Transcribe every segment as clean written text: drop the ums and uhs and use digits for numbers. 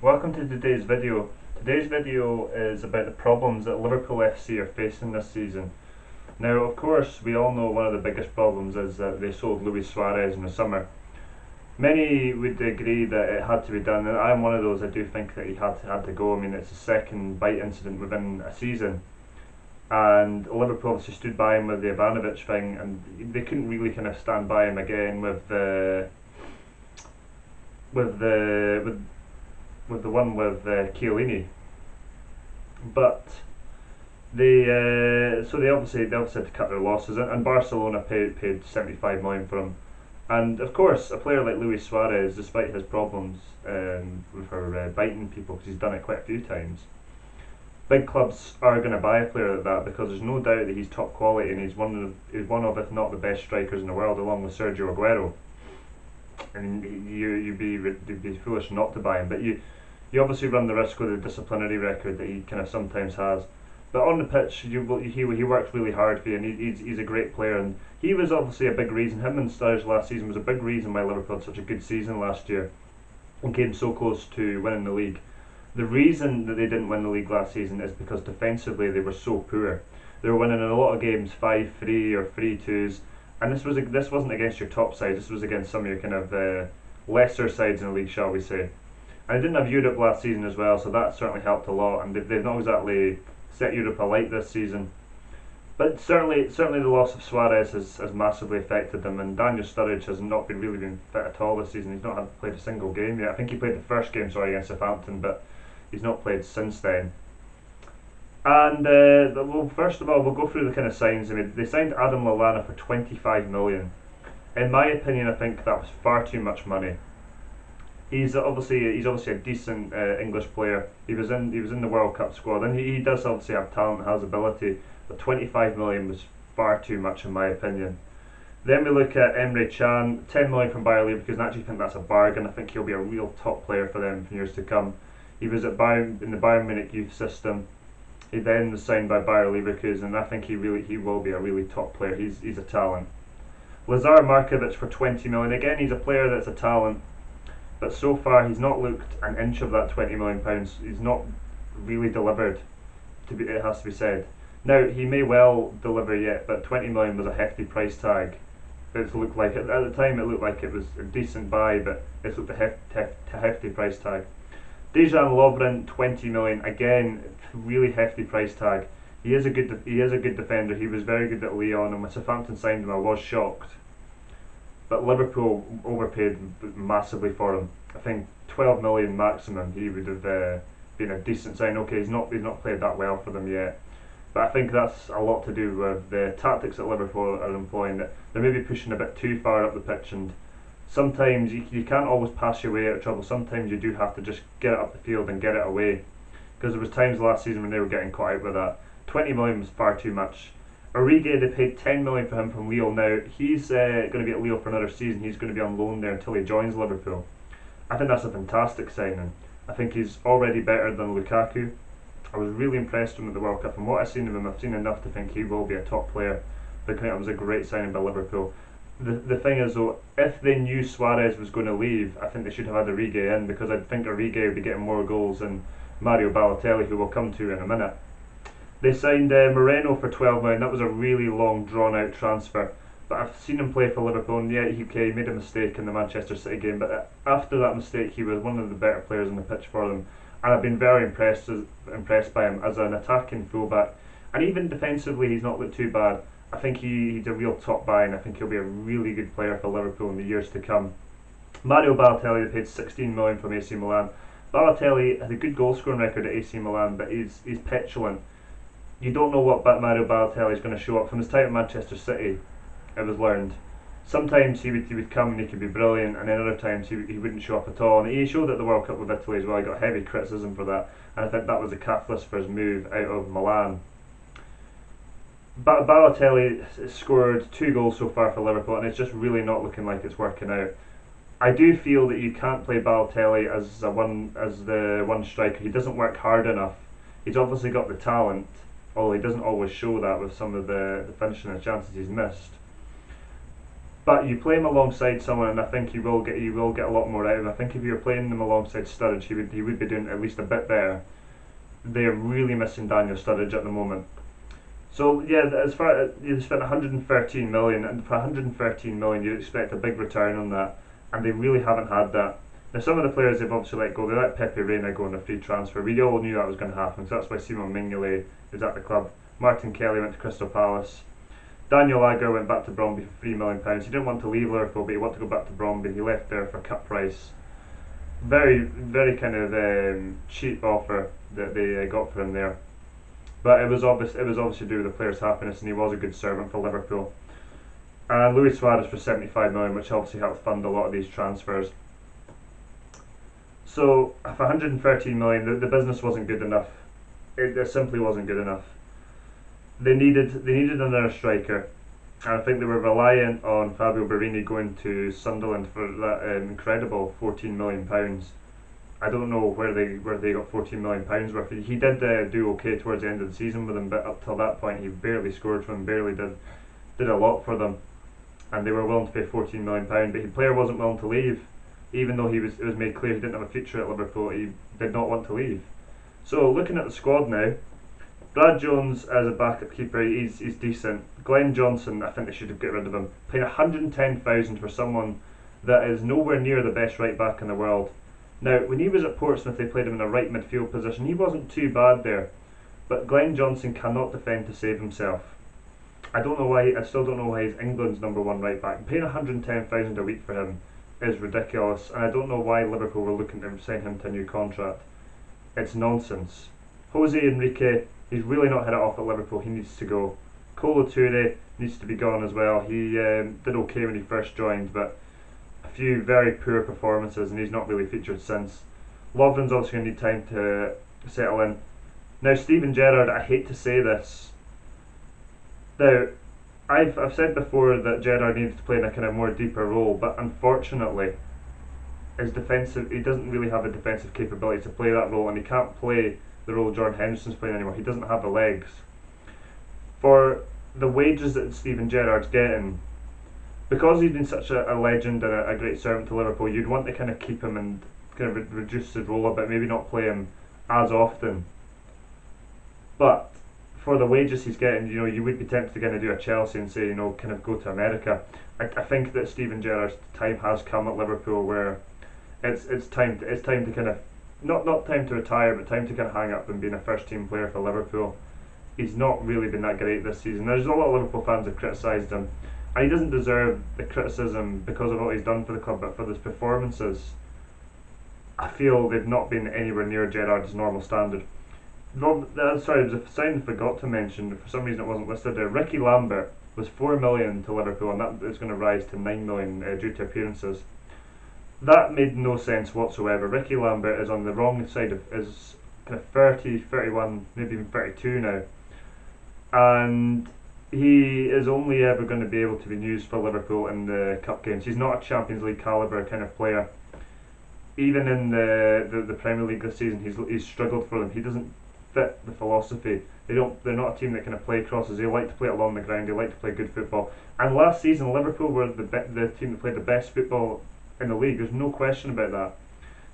Welcome to today's video. Today's video is about the problems that Liverpool FC are facing this season. Now, of course, we all know one of the biggest problems is that they sold Luis Suarez in the summer. Many would agree that it had to be done, and I'm one of those. I do think that he had to go. I mean, it's the second bite incident within a season, and Liverpool obviously stood by him with the Ivanovic thing, and they couldn't really kind of stand by him again with the with the one with Chiellini. But they obviously had to cut their losses, and Barcelona paid 75 million for him. And of course, a player like Luis Suarez, despite his problems for biting people, because he's done it quite a few times, big clubs are going to buy a player like that because there's no doubt that he's top quality, and he's one of if not the best strikers in the world, along with Sergio Aguero. And you'd be foolish not to buy him, but you obviously run the risk with the disciplinary record that he kind of sometimes has. But on the pitch, he works really hard for you, and he's a great player. And he was obviously a big reason. Him and Sturridge last season was a big reason why Liverpool had such a good season last year and came so close to winning the league. The reason that they didn't win the league last season is because defensively they were so poor. They were winning in a lot of games 5-3 or 3-2s, and this wasn't against your top sides. This was against some of your kind of lesser sides in the league, shall we say. And they didn't have Europe last season as well, so that certainly helped a lot. And they've not exactly set Europe alight this season. But certainly the loss of Suarez has massively affected them, and Daniel Sturridge has not really been fit at all this season. He's not played a single game yet. I think he played the first game, against Southampton, but he's not played since then. And well, first of all, we'll go through the kind of signs. I mean, they signed Adam Lallana for 25 million. In my opinion, I think that was far too much money. He's obviously a decent English player. He was in the World Cup squad, and he does obviously have talent, has ability. But 25 million was far too much in my opinion. Then we look at Emre Can, 10 million from Bayer Leverkusen. I actually think that's a bargain. I think he'll be a real top player for them for years to come. He was in the Bayern Munich youth system. He then was signed by Bayer Leverkusen, and I think he will be a really top player. He's a talent. Lazar Markovic for 20 million. Again, he's a player that's a talent. But so far, he's not looked an inch of that £20 million. He's not really delivered. It has to be said. Now, he may well deliver yet, but 20 million was a hefty price tag. It looked like at the time it looked like it was a decent buy, but it's looked a hefty price tag. Dejan Lovren, 20 million. Again, really hefty price tag. He is a good defender. He was very good at Lyon, and when Southampton signed him, I was shocked. But Liverpool overpaid massively for him. I think 12 million maximum. He would have been a decent sign. Okay, he's not played that well for them yet, but I think that's a lot to do with the tactics that Liverpool are employing. That they're maybe pushing a bit too far up the pitch, and sometimes you can't always pass your way out of trouble. Sometimes you do have to just get it up the field and get it away. Because there was times last season when they were getting caught out with that. 20 million was far too much. Origi, they paid 10 million for him from Lille. Now, he's going to be at Lille for another season. He's going to be on loan there until he joins Liverpool. I think that's a fantastic signing. I think he's already better than Lukaku. I was really impressed with him at the World Cup. From what I've seen of him, I've seen enough to think he will be a top player. I think it was a great signing by Liverpool. The thing is though, if they knew Suarez was going to leave, I think they should have had Origi in, because I think Origi would be getting more goals than Mario Balotelli, who we'll come to in a minute. They signed Moreno for 12 million. That was a really long, drawn-out transfer. But I've seen him play for Liverpool, and yeah, he made a mistake in the Manchester City game. But after that mistake, he was one of the better players on the pitch for them, and I've been very impressed by him as an attacking fullback. And even defensively, he's not looked too bad. I think he's a real top buy, and I think he'll be a really good player for Liverpool in the years to come. Mario Balotelli, they paid 16 million from AC Milan. Balotelli has a good goal-scoring record at AC Milan, but he's petulant. You don't know what Mario Balotelli is going to show up. From his time at Manchester City, it was learned. Sometimes he would come and he could be brilliant, and then other times he wouldn't show up at all. And he showed at the World Cup with Italy as well. He got heavy criticism for that, and I think that was a catalyst for his move out of Milan. Balotelli scored 2 goals so far for Liverpool, and it's just really not looking like it's working out. I do feel that you can't play Balotelli as the one striker. He doesn't work hard enough. He's obviously got the talent, although he doesn't always show that with some of the finishing and chances he's missed. But you play him alongside someone, and I think you will get a lot more out of him. I think if you're playing him alongside Sturridge, he would be doing at least a bit better. They're really missing Daniel Sturridge at the moment. So yeah, as far as you spent 113 million, and for 113 million, you'd expect a big return on that, and they really haven't had that. Now some of the players they've obviously let go. They let Pepe Reina go on a free transfer. We all knew that was going to happen, so that's why Simon Mignolet is at the club. Martin Kelly went to Crystal Palace. Daniel Agger went back to Bromby for £3 million. He didn't want to leave Liverpool, but he wanted to go back to Bromby. He left there for cut price. Very, very kind of cheap offer that they got for him there. But it was obvious. It was obviously to do with the player's happiness, and he was a good servant for Liverpool. And Luis Suarez for 75 million, which obviously helped fund a lot of these transfers. So for 113 million, the business wasn't good enough. It simply wasn't good enough. They needed another striker, and I think they were reliant on Fabio Borini going to Sunderland for that incredible £14 million. I don't know where they got £14 million worth. He did do okay towards the end of the season with them, but up till that point he barely scored for them, barely did a lot for them, and they were willing to pay £14 million. But the player wasn't willing to leave, even though it was made clear he didn't have a future at Liverpool. He did not want to leave. So looking at the squad now, Brad Jones as a backup keeper, he's decent. Glenn Johnson, I think they should have got rid of him. Paying 110,000 for someone that is nowhere near the best right back in the world. Now, when he was at Portsmouth, they played him in a right midfield position. He wasn't too bad there, but Glenn Johnson cannot defend to save himself. I still don't know why he's England's #1 right back. Paying 110,000 a week for him is ridiculous, and I don't know why Liverpool were looking to sign him to a new contract. It's nonsense. Jose Enrique, he's really not hit it off at Liverpool. He needs to go. Kolo Toure needs to be gone as well. He did okay when he first joined, but a few very poor performances, and he's not really featured since. Lovren's obviously going to need time to settle in. Now, Steven Gerrard, I hate to say this. Now, I've said before that Gerrard needs to play in a kind of more deeper role, but unfortunately, he doesn't really have the defensive capability to play that role, and he can't play the role Jordan Henderson's playing anymore. He doesn't have the legs. For the wages that Steven Gerrard's getting, because he's been such a legend and a great servant to Liverpool, you'd want to kind of keep him and kind of reduce his role a bit, maybe not play him as often. But for the wages he's getting, you would be tempted to kind of do a Chelsea and say, kind of go to America. I think that Steven Gerrard's time has come at Liverpool where it's time to kind of not time to retire, but time to kind of hang up and being a first team player for Liverpool. He's not really been that great this season. There's a lot of Liverpool fans have criticised him, and he doesn't deserve the criticism because of what he's done for the club, but for his performances, I feel they've not been anywhere near Gerrard's normal standard. Sorry, there's a sign I forgot to mention. For some reason it wasn't listed there. Ricky Lambert was $4 million to Liverpool, and that is going to rise to $9 million due to appearances. That made no sense whatsoever. Ricky Lambert is on the wrong side is kind of 30, 31, maybe even 32 now, and he is only ever going to be able to be used for Liverpool in the cup games. He's not a Champions League calibre kind of player. Even in the Premier League this season, he's struggled for them. He doesn't fit the philosophy. They're not a team that kind of play crosses. They like to play along the ground. They like to play good football. And last season, Liverpool were the team that played the best football in the league. There's no question about that.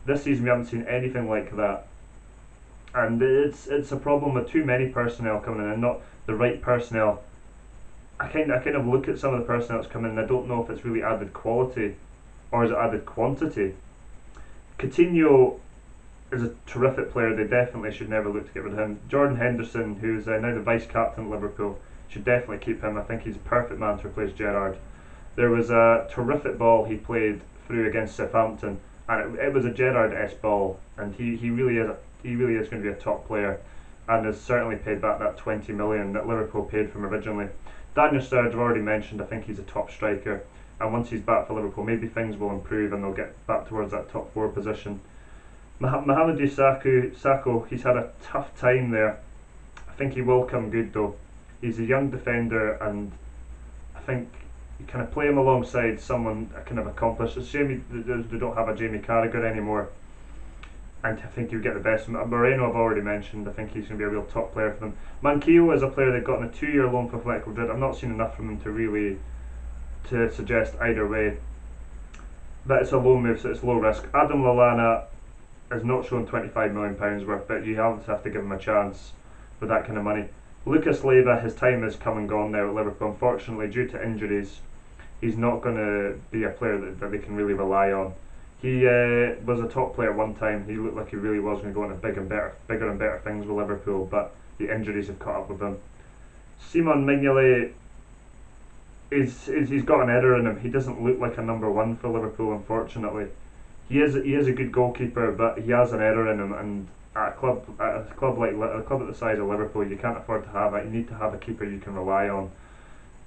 This season, we haven't seen anything like that, and it's a problem with too many personnel coming in and not the right personnel. I kind of look at some of the personnel that's coming in, and I don't know if it's really added quality or is it added quantity. Coutinho is a terrific player. They definitely should never look to get rid of him. Jordan Henderson, who's now the vice captain at Liverpool, should definitely keep him. I think he's a perfect man to replace Gerrard. There was a terrific ball he played through against Southampton, and it was a Gerrard-esque ball, and he really is going to be a top player, and has certainly paid back that 20 million that Liverpool paid for him originally. Daniel Sturridge, I've already mentioned. I think he's a top striker, and once he's back for Liverpool, maybe things will improve and they'll get back towards that top 4 position. Mohamedou Sakho, he's had a tough time there. I think he will come good though. He's a young defender, and I think you kind of play him alongside someone kind of accomplished. It's a shame they don't have a Jamie Carragher anymore, and I think you get the best. Moreno I've already mentioned. I think he's going to be a real top player for them. Manquillo is a player they've got on a 2-year loan for Atletico Madrid. I've not seen enough from him to really to suggest either way that it's a low move, so it's low risk. Adam Lallana has not shown £25 million worth, but you obviously have to give him a chance with that kind of money. Lucas Leiva, his time has come and gone now at Liverpool. Unfortunately, due to injuries, he's not going to be a player that they can really rely on. He was a top player at one time. He looked like he really was going to go into bigger and better things with Liverpool, but the injuries have caught up with him. Simon Mignolet he's got an error in him. He doesn't look like a number one for Liverpool, unfortunately. He is a good goalkeeper, but he has an error in him, and at a club at the size of Liverpool, you can't afford to have it. You need to have a keeper you can rely on,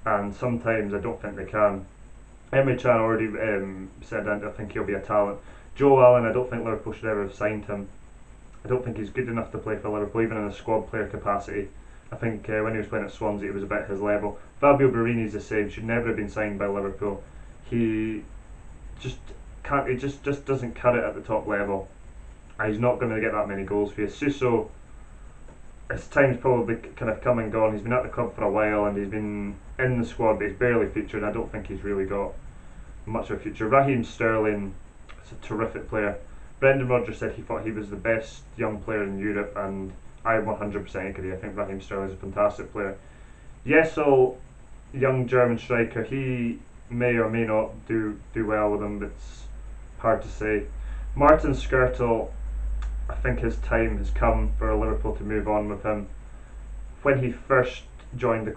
and sometimes I don't think they can. Emre Can already said I think he'll be a talent. Joe Allen, I don't think Liverpool should ever have signed him. I don't think he's good enough to play for Liverpool, even in a squad player capacity. I think when he was playing at Swansea, it was about his level. Fabio Borini's the same. Should never have been signed by Liverpool. He just can't. He just doesn't cut it at the top level. And he's not going to get that many goals for you. Suso, his time's probably kind of come and gone. He's been at the club for a while and he's been in the squad, but he's barely featured. I don't think he's really got much of a future. Raheem Sterling is a terrific player. Brendan Rodgers said he thought he was the best young player in Europe, and I 100% agree. I think Raheem Sterling is a fantastic player. Yesel, young German striker, he may or may not do well with him, but it's hard to say. Martin Skrtel, I think his time has come for Liverpool to move on with him. When he first joined the